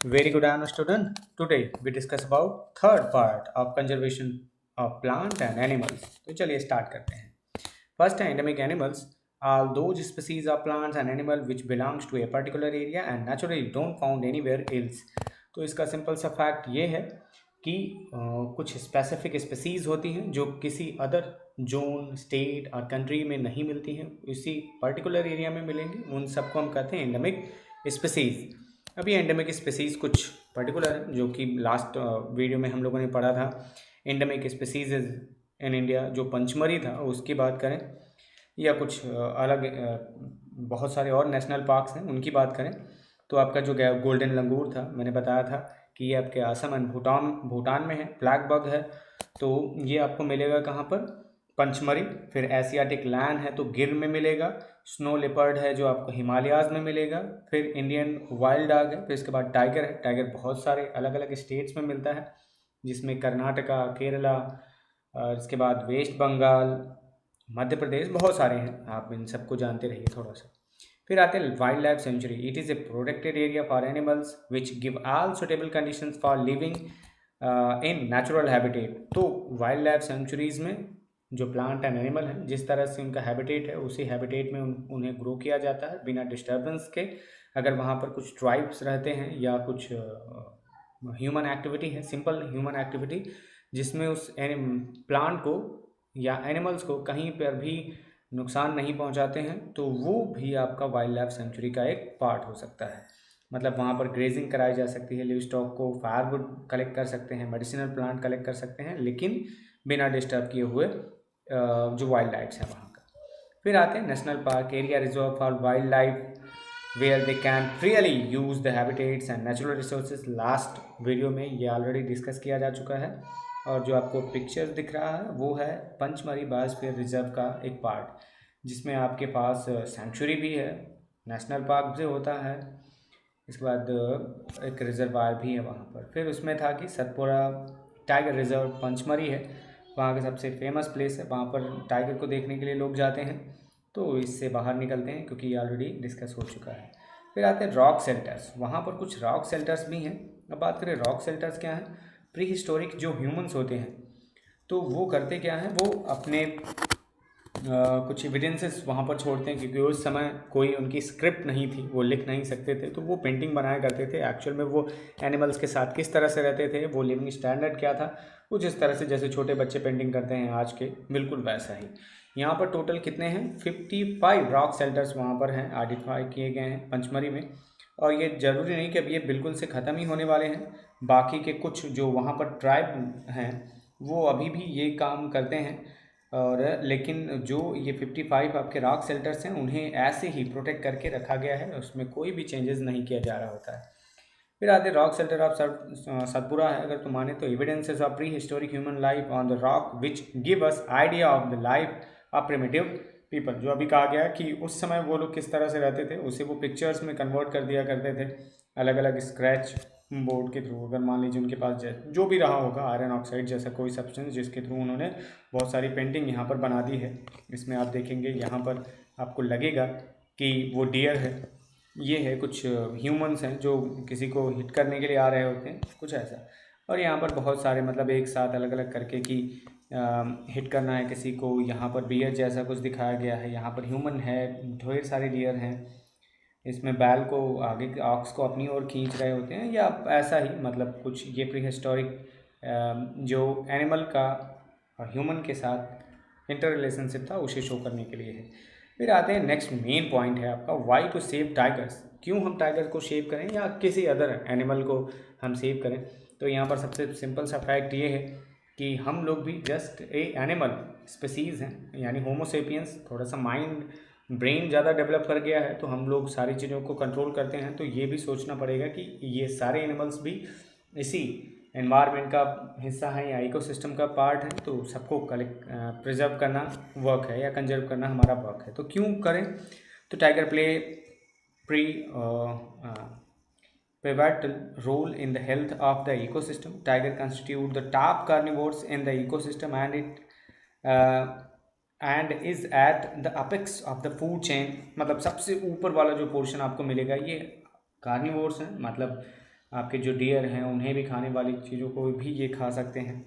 Very good afternoon, student. Today we discuss about third part of conservation of plant and animals. तो चलिए start करते हैं. First है endemic animals are those species of plants and animal which belongs to a particular area and naturally don't found anywhere else. तो इसका simple सा fact ये है कि कुछ स्पेसिफिक स्पीसीज होती हैं जो किसी अदर जोन स्टेट और कंट्री में नहीं मिलती हैं, इसी पर्टिकुलर एरिया में मिलेंगी. उन सबको हम कहते हैं एंडेमिक स्पीसीज. अभी एंडेमिक स्पीसीज कुछ पर्टिकुलर है जो कि लास्ट वीडियो में हम लोगों ने पढ़ा था. एंडेमिक स्पीसीज इन इंडिया जो पंचमरी था उसकी बात करें या कुछ अलग बहुत सारे और नेशनल पार्क्स हैं उनकी बात करें तो आपका जो गोल्डन लंगूर था, मैंने बताया था कि ये आपके असम एंड भूटान में है. ब्लैक बग है तो ये आपको मिलेगा कहाँ पर, पंचमरी. फिर एशियाटिक लैन है तो गिर में मिलेगा. स्नो लेपर्ड है जो आपको हिमालयाज में मिलेगा. फिर इंडियन वाइल्ड डॉग है. फिर इसके बाद टाइगर है. टाइगर बहुत सारे अलग अलग स्टेट्स में मिलता है जिसमें कर्नाटका, केरला, इसके बाद वेस्ट बंगाल, मध्य प्रदेश, बहुत सारे हैं. आप इन सबको जानते रहिए थोड़ा सा. फिर आते हैं wild life sanctuary. It is a protected area for animals which give all suitable conditions for living in natural habitat. तो वाइल्ड लाइफ सेंचुरीज में जो प्लांट एंड एनिमल हैं जिस तरह से उनका हैबिटेट है उसी हैबिटेट में उन्हें ग्रो किया जाता है बिना डिस्टर्बेंस के. अगर वहाँ पर कुछ ट्राइब्स रहते हैं या कुछ ह्यूमन एक्टिविटी है, सिंपल ह्यूमन एक्टिविटी जिसमें उस प्लांट को या एनिमल्स को कहीं पर भी नुकसान नहीं पहुंचाते हैं, तो वो भी आपका वाइल्ड लाइफ सेंचुरी का एक पार्ट हो सकता है. मतलब वहाँ पर ग्रेजिंग कराई जा सकती है, लिव स्टॉक को फायरवुड कलेक्ट कर सकते हैं, मेडिसिनल प्लांट कलेक्ट कर सकते हैं, लेकिन बिना डिस्टर्ब किए हुए जो वाइल्ड लाइफ है वहाँ का. फिर आते हैं national park area reserve for wildlife where they can really use the habitats and natural resources. Last video में ये ऑलरेडी डिस्कस किया जा चुका है. और जो आपको पिक्चर्स दिख रहा है वो है पंचमरी बायोस्फीयर रिजर्व का एक पार्ट जिसमें आपके पास सेंचुरी भी है, नेशनल पार्क भी होता है, इसके बाद एक रिजर्वायर भी है वहाँ पर. फिर उसमें था कि सतपुरा टाइगर रिजर्व पंचमरी है, वहाँ का सबसे फेमस प्लेस है. वहाँ पर टाइगर को देखने के लिए लोग जाते हैं, तो इससे बाहर निकलते हैं क्योंकि ये ऑलरेडी डिस्कस हो चुका है. फिर आते हैं रॉक शेल्टर्स. वहाँ पर कुछ रॉक शेल्टर्स भी हैं. अब बात करें रॉक शेल्टर्स क्या हैं. प्री हिस्टोरिक जो ह्यूमंस होते हैं तो वो करते क्या हैं, वो अपने कुछ एविडेंसेस वहाँ पर छोड़ते हैं क्योंकि उस समय कोई उनकी स्क्रिप्ट नहीं थी, वो लिख नहीं सकते थे, तो वो पेंटिंग बनाया करते थे. एक्चुअल में वो एनिमल्स के साथ किस तरह से रहते थे, वो लिविंग स्टैंडर्ड क्या था, वो जिस तरह से जैसे छोटे बच्चे पेंटिंग करते हैं आज के, बिल्कुल वैसा ही. यहाँ पर टोटल कितने हैं, 55 रॉक शेल्टर्स वहाँ पर हैं, आइडेंटिफाई किए गए हैं पंचमरी में. और ये ज़रूरी नहीं कि अब ये बिल्कुल से ख़त्म ही होने वाले हैं. बाकी के कुछ जो वहाँ पर ट्राइब हैं वो अभी भी ये काम करते हैं. और लेकिन जो ये 55 आपके रॉक शेल्टर्स हैं उन्हें ऐसे ही प्रोटेक्ट करके रखा गया है, उसमें कोई भी चेंजेस नहीं किया जा रहा होता है. फिर आते रॉक शेल्टर ऑफ सतपुरा है. अगर तुम माने तो evidences of pre historic human life on the rock which give us idea of the life of primitive people. जो अभी कहा गया कि उस समय वो लोग किस तरह से रहते थे उसे वो पिक्चर्स में कन्वर्ट कर दिया करते थे अलग अलग स्क्रैच बोर्ड के थ्रू. अगर मान लीजिए उनके पास जो भी रहा होगा आयरन ऑक्साइड जैसा कोई सब्सटेंस जिसके थ्रू उन्होंने बहुत सारी पेंटिंग यहाँ पर बना दी है. इसमें आप देखेंगे यहाँ पर आपको लगेगा कि वो डियर है, ये है कुछ ह्यूमंस हैं जो किसी को हिट करने के लिए आ रहे होते हैं, कुछ ऐसा. और यहाँ पर बहुत सारे मतलब एक साथ अलग अलग करके कि हिट करना है किसी को. यहाँ पर डियर जैसा कुछ दिखाया गया है, यहाँ पर ह्यूमन है, ढेर सारे डियर हैं. इसमें बैल को आगे ऑक्स को अपनी ओर खींच रहे होते हैं या ऐसा ही, मतलब कुछ ये प्री हिस्टोरिक जो एनिमल का ह्यूमन के साथ इंटर रिलेशनशिप था उसे शो करने के लिए है. फिर आते हैं नेक्स्ट मेन पॉइंट है आपका वाई टू सेव टाइगर्स. क्यों हम टाइगर को सेव करें या किसी अदर एनिमल को हम सेव करें. तो यहाँ पर सबसे सिंपल सा फैक्ट ये है कि हम लोग भी जस्ट ए एनिमल स्पीसीज़ हैं, यानी होमोसेपियंस. थोड़ा सा माइंड ब्रेन ज़्यादा डेवलप कर गया है तो हम लोग सारी चीज़ों को कंट्रोल करते हैं. तो ये भी सोचना पड़ेगा कि ये सारे एनिमल्स भी इसी एनवायरनमेंट का हिस्सा है या इकोसिस्टम का पार्ट है, तो सबको कलेक्ट प्रिजर्व करना वर्क है या कंजर्व करना हमारा वर्क है. तो क्यों करें, तो tiger play pre pivotal role in the health of the ecosystem. Tiger constitute the top carnivores in the ecosystem and is at the apex of the food chain. मतलब सबसे ऊपर वाला जो पोर्शन आपको मिलेगा ये कार्निवोर्स हैं, मतलब आपके जो डियर हैं उन्हें भी खाने वाली चीज़ों को भी ये खा सकते हैं।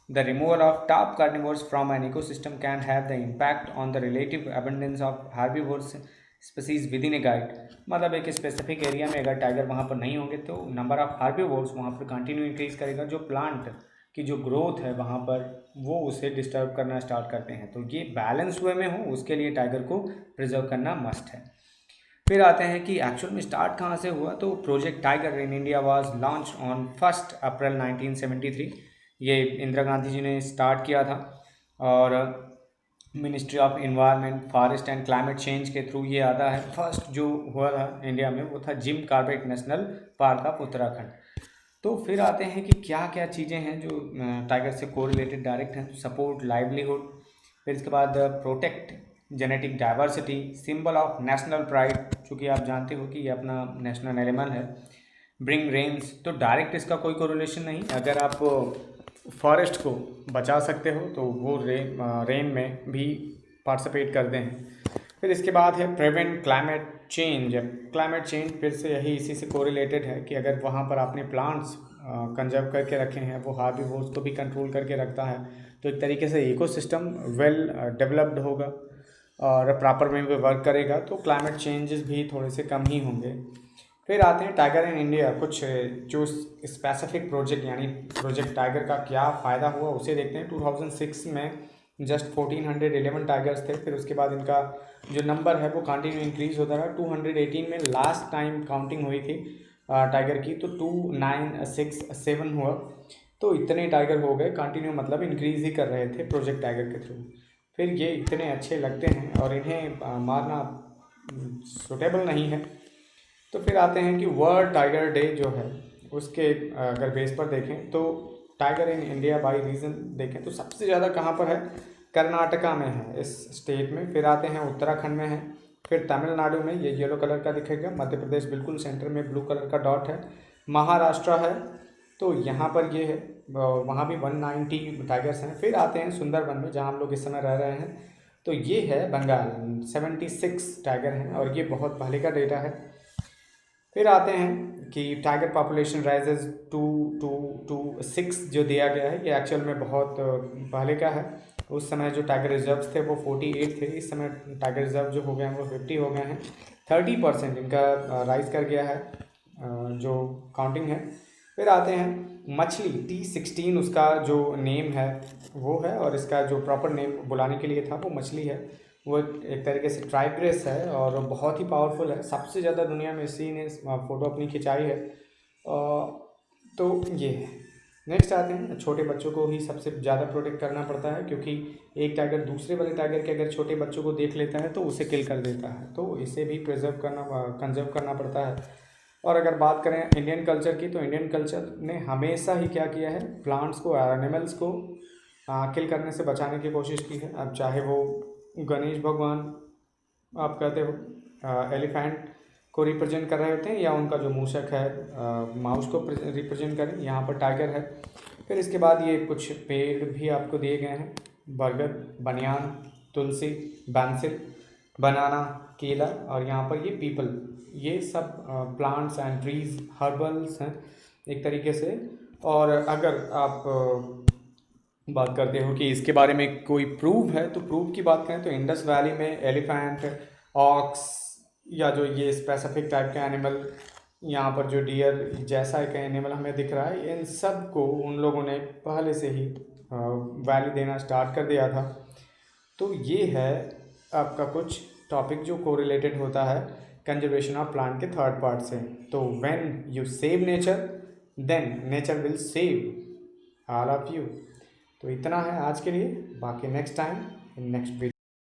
The removal of top carnivores from an ecosystem can have the impact on the relative abundance of herbivores species with in a guide. मतलब एक स्पेसिफिक एरिया में अगर टाइगर वहाँ पर नहीं होंगे तो नंबर ऑफ हार्बीवोर्स वहाँ पर कंटिन्यू इंक्रीज करेगा, जो प्लांट की जो ग्रोथ है वहाँ पर वो उसे डिस्टर्ब करना स्टार्ट करते हैं। तो ये बैलेंस वे में हो उसके लिए टाइगर को प्रिजर्व करना मस्ट है। फिर आते हैं कि एक्चुअल में स्टार्ट कहाँ से हुआ। तो project tiger in India was launch on 1 अप्रैल 1973। ये इंदिरा गांधी जी ने स्टार्ट किया था और ministry of environment forest and climate change के थ्रू ये आता है। फर्स्ट जो हुआ था इंडिया में वो था Jim Corbett national park of Uttarakhand. तो फिर आते हैं कि क्या क्या चीज़ें हैं जो टाइगर से कोरिलेटेड डायरेक्ट हैं। सपोर्ट लाइवलीहुड, फिर इसके बाद protect genetic diversity, symbol of national pride, चूँकि आप जानते हो कि ये अपना नेशनल एनिमल है। ब्रिंग रेन्स, तो डायरेक्ट इसका कोई कोरिलेशन नहीं। अगर आप फॉरेस्ट को बचा सकते हो तो वो रेन में भी पार्टिसिपेट करते हैं। फिर इसके बाद है prevent climate change. Climate change फिर से यही इसी से कोरिलेटेड है कि अगर वहाँ पर आपने प्लांट्स कंजर्व करके रखे हैं, वो हार्बीवोर्स को भी कंट्रोल करके रखता है, तो एक तरीके से इकोसिस्टम वेल डेवलप्ड होगा और प्रॉपर वे में वर्क करेगा, तो क्लाइमेट चेंजेस भी थोड़े से कम ही होंगे। फिर आते हैं टाइगर इन इंडिया, कुछ जो स्पेसिफिक प्रोजेक्ट यानी प्रोजेक्ट टाइगर का क्या फ़ायदा हुआ उसे देखते हैं। 2006 में जस्ट 1411 टाइगर्स थे। फिर उसके बाद इनका जो नंबर है वो कंटिन्यू इंक्रीज होता रहा। 218 में लास्ट टाइम काउंटिंग हुई थी टाइगर की, तो 2967 हुआ। तो इतने टाइगर हो गए कंटिन्यू, मतलब इंक्रीज ही कर रहे थे प्रोजेक्ट टाइगर के थ्रू। फिर ये इतने अच्छे लगते हैं और इन्हें मारना सुटेबल नहीं है। तो फिर आते हैं कि वर्ल्ड टाइगर डे जो है उसके अगर बेस पर देखें तो tiger in India by region देखें तो सबसे ज़्यादा कहाँ पर है, कर्नाटका में है, इस स्टेट में। फिर आते हैं उत्तराखंड में है, फिर तमिलनाडु में ये येलो कलर का दिखेगा, मध्य प्रदेश बिल्कुल सेंटर में ब्लू कलर का डॉट है, महाराष्ट्र है तो यहाँ पर ये है, वहाँ भी 190 टाइगर्स हैं। फिर आते हैं सुंदरबन में जहाँ हम लोग इस समय रह रहे हैं, तो ये है बंगाल, 76 टाइगर हैं और ये बहुत पहले का डेटा है। फिर आते हैं कि टाइगर पॉपुलेशन राइजेज टू 6 जो दिया गया है, ये एक्चुअल में बहुत पहले का है। उस समय जो टाइगर रिजर्व्स थे वो 48 थे, इस समय टाइगर रिजर्व जो हो गए हैं वो 50 हो गए हैं। 30% इनका राइज कर गया है जो काउंटिंग है। फिर आते हैं मछली, T16 उसका जो नेम है वो है, और इसका जो प्रॉपर नेम बुलाने के लिए था वो मछली है। वो एक तरीके से ट्राइग्रेस है और बहुत ही पावरफुल है, सबसे ज़्यादा दुनिया में इसी ने फ़ोटो अपनी खिंचाई है। तो ये है। नेक्स्ट आते हैं, छोटे बच्चों को ही सबसे ज़्यादा प्रोटेक्ट करना पड़ता है, क्योंकि एक टाइगर दूसरे वाले टाइगर के अगर छोटे बच्चों को देख लेता है तो उसे किल कर देता है, तो इसे भी कंजर्व करना पड़ता है। और अगर बात करें इंडियन कल्चर की, तो इंडियन कल्चर ने हमेशा ही क्या किया है, प्लांट्स को एनिमल्स को किल करने से बचाने की कोशिश की है। अब चाहे वो गणेश भगवान आप कहते हो एलिफेंट को रिप्रेजेंट कर रहे होते हैं, या उनका जो मूषक है माउस को रिप्रेजेंट करें, यहाँ पर टाइगर है। फिर इसके बाद ये कुछ पेड़ भी आपको दिए गए हैं, बरगद, बनियान, तुलसी, बैंसिल, बनाना, केला, और यहाँ पर ये पीपल, ये सब प्लांट्स एंड ट्रीज हर्बल्स हैं एक तरीके से। और अगर आप बात करते हो कि इसके बारे में कोई प्रूफ है, तो प्रूफ की बात करें तो इंडस वैली में एलिफेंट, ऑक्स, या जो ये स्पेसिफिक टाइप के एनिमल, यहाँ पर जो डियर जैसा एक एनिमल हमें दिख रहा है, इन सब को उन लोगों ने पहले से ही वैल्यू देना स्टार्ट कर दिया था। तो ये है आपका कुछ टॉपिक जो कोरिलेटेड होता है कंजर्वेशन ऑफ प्लांट के थर्ड पार्ट से। तो when you save nature then nature will save all of you. तो इतना है आज के लिए, बाकी next time in next video.